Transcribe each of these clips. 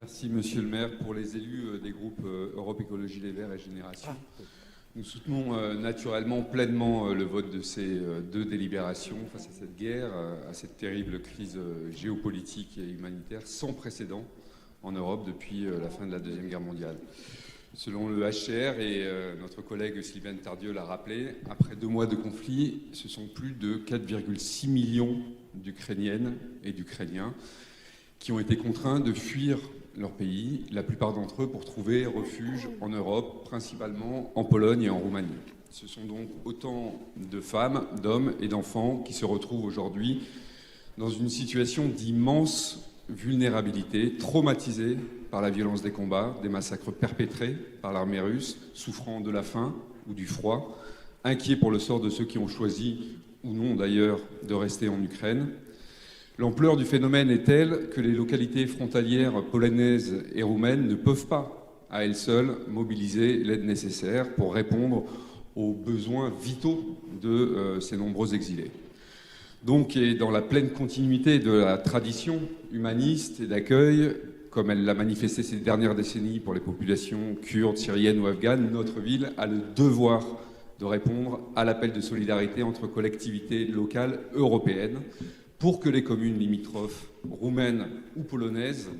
Merci Monsieur le maire. Pour les élus des groupes Europe Écologie Les Verts et Génération, nous soutenons naturellement pleinement le vote de ces deux délibérations face à cette guerre, à cette terrible crise géopolitique et humanitaire sans précédent en Europe depuis la fin de la Deuxième Guerre mondiale. Selon le HCR, et notre collègue Sylvaine Tardieu l'a rappelé, après 2 mois de conflit, ce sont plus de 4,6 millions d'Ukrainiennes et d'Ukrainiens qui ont été contraints de fuir leur pays, la plupart d'entre eux pour trouver refuge en Europe, principalement en Pologne et en Roumanie. Ce sont donc autant de femmes, d'hommes et d'enfants qui se retrouvent aujourd'hui dans une situation d'immense vulnérabilité, traumatisés par la violence des combats, des massacres perpétrés par l'armée russe, souffrant de la faim ou du froid, inquiets pour le sort de ceux qui ont choisi, ou non d'ailleurs, de rester en Ukraine. L'ampleur du phénomène est telle que les localités frontalières polonaises et roumaines ne peuvent pas, à elles seules, mobiliser l'aide nécessaire pour répondre aux besoins vitaux de ces nombreux exilés. Donc, et dans la pleine continuité de la tradition humaniste et d'accueil, comme elle l'a manifesté ces dernières décennies pour les populations kurdes, syriennes ou afghanes, notre ville a le devoir de répondre à l'appel de solidarité entre collectivités locales européennes, pour que les communes limitrophes roumaines ou polonaises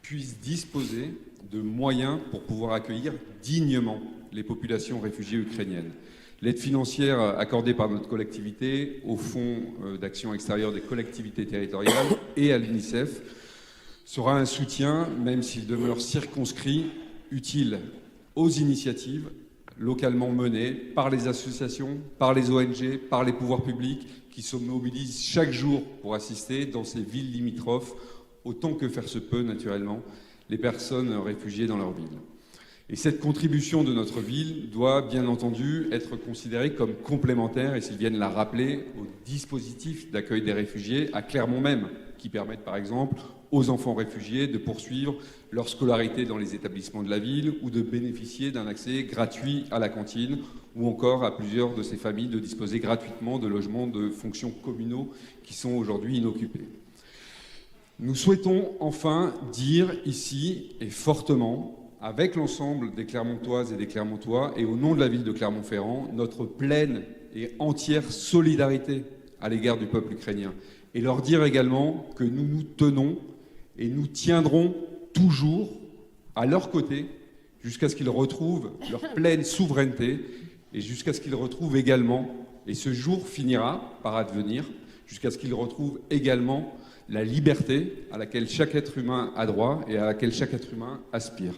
puissent disposer de moyens pour pouvoir accueillir dignement les populations réfugiées ukrainiennes. L'aide financière accordée par notre collectivité au Fonds d'action extérieure des collectivités territoriales et à l'UNICEF sera un soutien, même s'il demeure circonscrit, utile aux initiatives localement menées par les associations, par les ONG, par les pouvoirs publics, qui se mobilisent chaque jour pour assister dans ces villes limitrophes, autant que faire se peut naturellement, les personnes réfugiées dans leur ville. Et cette contribution de notre ville doit bien entendu être considérée comme complémentaire, et Sylviane l'a rappelé, au dispositif d'accueil des réfugiés à Clermont même, qui permettent par exemple aux enfants réfugiés de poursuivre leur scolarité dans les établissements de la ville ou de bénéficier d'un accès gratuit à la cantine, ou encore à plusieurs de ces familles de disposer gratuitement de logements de fonctions communaux qui sont aujourd'hui inoccupés. Nous souhaitons enfin dire ici et fortement, avec l'ensemble des Clermontoises et des Clermontois et au nom de la ville de Clermont-Ferrand, notre pleine et entière solidarité à l'égard du peuple ukrainien. Et leur dire également que nous nous tenons et nous tiendrons toujours à leur côté jusqu'à ce qu'ils retrouvent leur pleine souveraineté et jusqu'à ce qu'ils retrouvent également, et ce jour finira par advenir, jusqu'à ce qu'ils retrouvent également la liberté à laquelle chaque être humain a droit et à laquelle chaque être humain aspire.